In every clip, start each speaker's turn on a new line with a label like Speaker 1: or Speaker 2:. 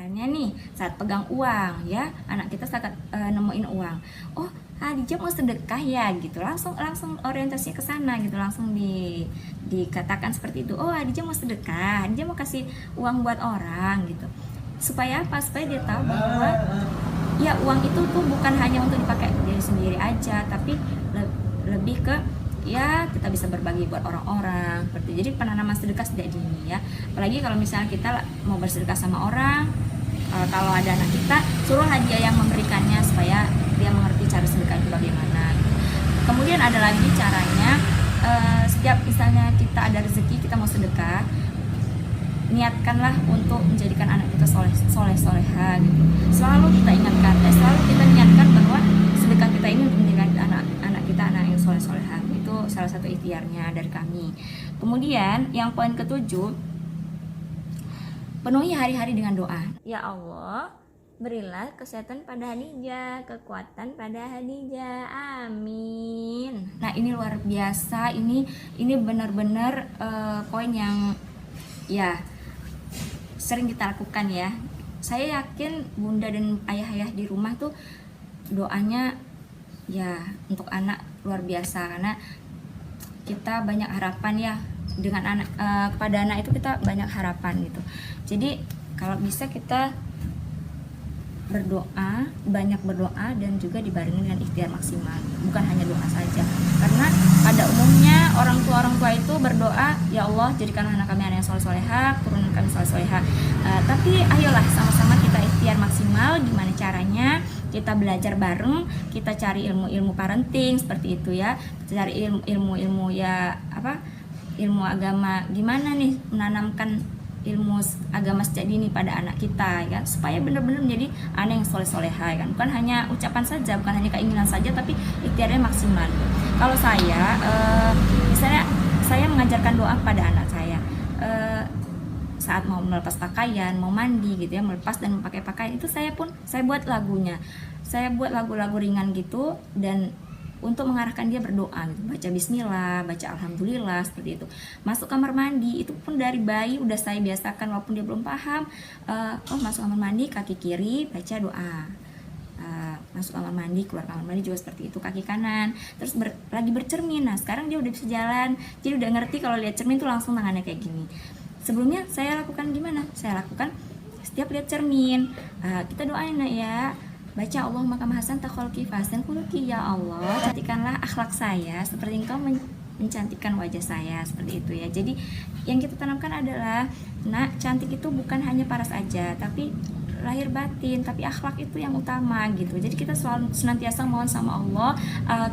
Speaker 1: misalnya nih saat pegang uang ya, anak kita saat nemuin uang, oh Hadijah mau sedekah ya gitu, langsung orientasinya ke sana gitu, langsung dikatakan seperti itu. Oh Hadijah mau sedekah, Hadijah mau kasih uang buat orang gitu. Supaya apa? Supaya dia tahu bahwa ya uang itu tuh bukan hanya untuk dipakai diri sendiri aja, tapi lebih ke ya kita bisa berbagi buat orang-orang seperti. Jadi penanaman sedekah sejak dini ya. Apalagi kalau misalnya kita mau bersedekah sama orang, kalau ada anak kita, suruhlah dia yang memberikannya supaya dia mengerti cara sedekah itu bagaimana. Kemudian ada lagi caranya, setiap misalnya kita ada rezeki, kita mau sedekah, niatkanlah untuk menjadikan anak kita soleha gitu. Selalu kita ingatkan, selalu kita niatkan bahwa sedekah kita ini untuk menjadikan anak kita anak yang soleha. Itu salah satu ikhtiarnya dari kami. Kemudian yang poin ketujuh, penuhi hari-hari dengan doa. Ya Allah, berilah kesehatan pada Hadijah, kekuatan pada Hadijah, amin. Nah ini luar biasa, ini benar-benar poin yang ya sering kita lakukan ya. Saya yakin bunda dan ayah-ayah di rumah tuh doanya ya untuk anak luar biasa, karena kita banyak harapan ya dengan anak, kepada anak itu kita banyak harapan gitu. Jadi kalau bisa kita berdoa, banyak berdoa dan juga dibarengi dengan ikhtiar maksimal, bukan hanya doa saja. Karena pada umumnya orang tua itu berdoa, ya Allah jadikanlah anak kami anak yang soleh-soleha, turunkan kami soleh-soleha. Tapi ayolah sama-sama kita ikhtiar maksimal. Gimana caranya? Kita belajar bareng, kita cari ilmu-ilmu parenting seperti itu ya, kita cari ilmu-ilmu ya apa, ilmu agama, gimana nih menanamkan ilmu agama sejak dini pada anak kita ya, supaya benar-benar menjadi anak yang soleh-soleha kan, bukan hanya ucapan saja, bukan hanya keinginan saja, tapi ikhtiarnya maksimal. Kalau saya misalnya saya mengajarkan doa pada anak saya saat mau melepas pakaian, mau mandi gitu ya, melepas dan memakai pakaian, itu saya buat lagunya, saya buat lagu-lagu ringan gitu, dan untuk mengarahkan dia berdoa gitu. Baca bismillah, baca alhamdulillah seperti itu. Masuk kamar mandi itu pun dari bayi udah saya biasakan, walaupun dia belum paham. Masuk kamar mandi kaki kiri baca doa, masuk kamar mandi, keluar kamar mandi juga seperti itu, kaki kanan. Terus lagi bercermin, nah sekarang dia udah bisa jalan, jadi udah ngerti kalau lihat cermin tuh langsung tangannya kayak gini. Sebelumnya saya lakukan gimana? Saya lakukan setiap lihat cermin, kita doain ya, baca Allahumma kama hasan takhulqi fasan khuluqi, ya Allah cantikkanlah akhlak saya seperti engkau mencantikkan wajah saya, seperti itu ya. Jadi yang kita tanamkan adalah, nak, cantik itu bukan hanya paras aja, tapi lahir batin, tapi akhlak itu yang utama gitu. Jadi kita selalu senantiasa mohon sama Allah,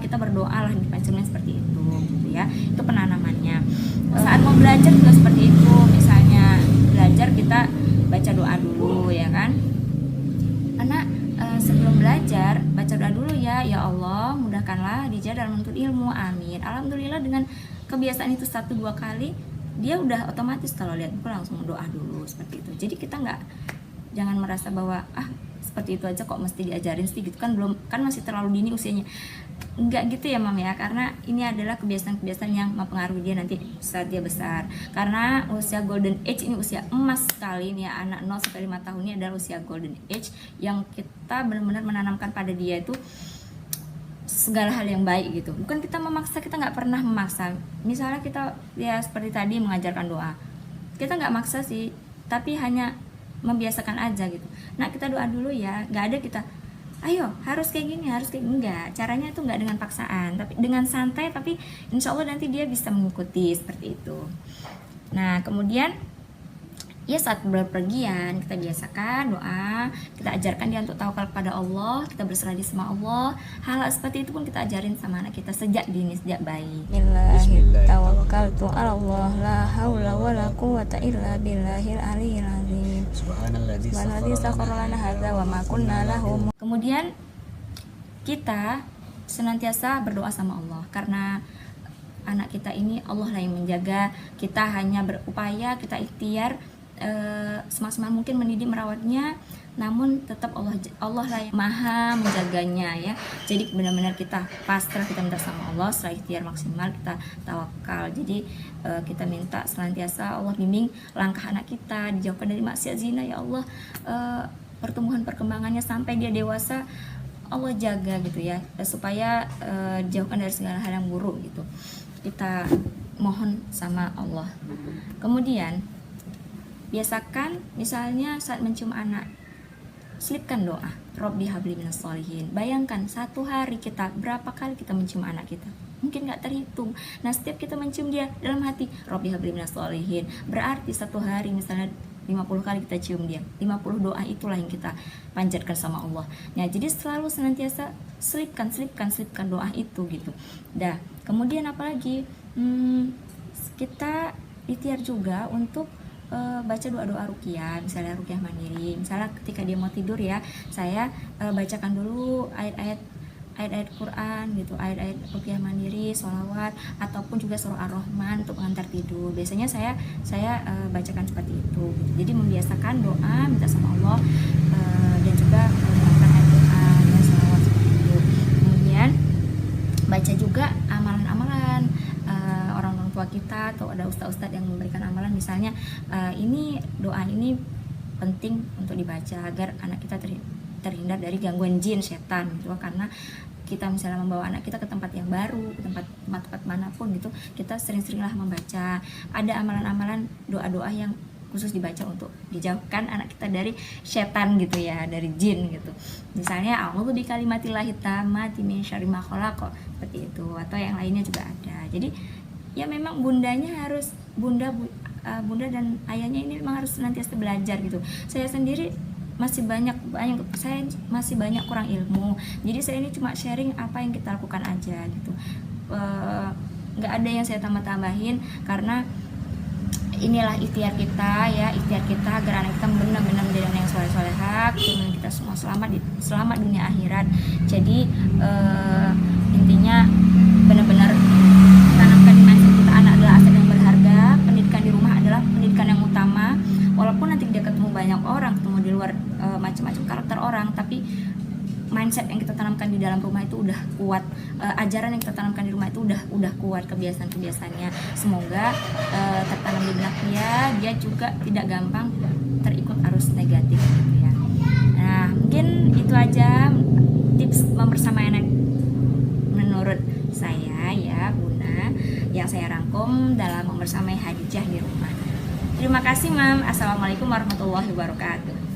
Speaker 1: kita berdoa lah di cermin seperti itu gitu ya. Itu penanamannya. Saat mau belajar juga seperti itu, misalnya belajar kita baca doa dulu ya kan, karena sebelum belajar baca doa dulu ya Allah mudahkanlah Hadijah dalam menuntut ilmu, amin. Alhamdulillah dengan kebiasaan itu 1-2 kali dia udah otomatis kalau lihat buku langsung doa dulu seperti itu. Jadi kita jangan merasa bahwa seperti itu aja kok mesti diajarin sih gitu kan, belum, kan masih terlalu dini usianya. Enggak gitu ya Mam ya, karena ini adalah kebiasaan-kebiasaan yang mempengaruhi dia nanti saat dia besar. Karena usia golden age ini usia emas sekali nih ya, anak 0-5 tahun ini adalah usia golden age yang kita benar-benar menanamkan pada dia itu segala hal yang baik gitu. Bukan kita memaksa, kita nggak pernah memaksa. Misalnya kita ya seperti tadi mengajarkan doa, kita nggak maksa sih, tapi hanya membiasakan aja gitu. Nah kita doa dulu ya, nggak ada kita ayo harus kayak gini, enggak. Caranya itu enggak dengan paksaan, tapi dengan santai, tapi insya Allah nanti dia bisa mengikuti seperti itu. Nah kemudian ya saat berpergian kita biasakan doa, kita ajarkan dia untuk tawakal kepada Allah, kita berserah diri sama Allah. Hal seperti itu pun kita ajarin sama anak kita sejak dini, sejak bayi.
Speaker 2: Bismillah, tawakkaltu 'ala Allah, la haula wala quwwata illa billahil aliyyil azim. Subhanalladzi sakhkhara lana hadza wa ma kunna lahu.
Speaker 1: Kemudian kita senantiasa berdoa sama Allah, karena anak kita ini Allah lah yang menjaga. Kita hanya berupaya, kita ikhtiar semaksimal mungkin mendidik, merawatnya. namun tetap Allah lah yang maha menjaganya ya. Jadi benar-benar kita pasrah, kita minta sama Allah, setelah ikhtiar maksimal kita tawakal. Jadi kita minta senantiasa Allah bimbing langkah anak kita, dijauhkan dari maksiat zina ya Allah, pertumbuhan perkembangannya sampai dia dewasa Allah jaga gitu ya, supaya dijauhkan dari segala hal yang buruk gitu. Kita mohon sama Allah. Kemudian biasakan misalnya saat mencium anak, selipkan doa Robbi habli minas sholihin. Bayangkan satu hari kita berapa kali kita mencium anak kita, mungkin gak terhitung. Nah setiap kita mencium dia dalam hati Robbi habli minas sholihin, berarti satu hari misalnya 50 kali kita cium dia, 50 doa itulah yang kita panjatkan sama Allah. Nah jadi selalu senantiasa selipkan doa itu gitu. Dah kemudian apalagi, kita ikhtiar juga untuk baca doa-doa ruqyah, misalnya ruqyah mandiri. Misalnya ketika dia mau tidur ya, saya bacakan dulu ayat-ayat Quran gitu, ayat-ayat ruqyah mandiri, sholawat, ataupun juga surah Ar-Rahman untuk pengantar tidur. Biasanya saya bacakan seperti itu gitu. Jadi membiasakan doa, minta sama Allah, dan juga melakukan ayat Quran dan sholawat seperti itu. Kemudian baca juga amalan-amalan orang tua kita, atau ada ustadz-ustadz yang memberikan amalan, misalnya ini doa ini penting untuk dibaca agar anak kita terhindar dari gangguan jin, setan gitu. Karena kita misalnya membawa anak kita ke tempat yang baru, ke tempat manapun gitu, kita sering-seringlah membaca. Ada amalan-amalan doa-doa yang khusus dibaca untuk dijauhkan anak kita dari setan gitu ya, dari jin gitu. Misalnya a'udzu bikalimatillahi tammati min syarri ma khalaq, seperti itu, atau yang lainnya juga ada. Jadi ya memang bunda dan ayahnya ini memang harus senantiasa belajar gitu. Saya sendiri masih banyak kurang ilmu, jadi saya ini cuma sharing apa yang kita lakukan aja gitu. Nggak ada yang saya tambah-tambahin, karena inilah ikhtiar kita agar anak kita benar-benar menjadi anak yang soleh-solehah, kemudian kita semua selamat dunia akhirat. Jadi intinya benar-benar tanamkan di mindset kita, anak adalah aset yang berharga. Pendidikan di rumah adalah pendidikan yang utama. Walaupun nanti dia ketemu banyak orang, ketemu di luar macam-macam karakter orang, tapi mindset yang kita tanamkan di dalam rumah itu udah kuat, ajaran yang kita tanamkan di rumah itu udah kuat, kebiasaan-kebiasaannya. Semoga tertanam di benak dia juga tidak gampang terikut arus negatif gitu ya. Nah mungkin itu aja tips mempersamai anak menurut saya ya Bunda, yang saya rangkum dalam mempersamai Hadijah di rumah. Terima kasih Mam. Assalamualaikum warahmatullahi wabarakatuh.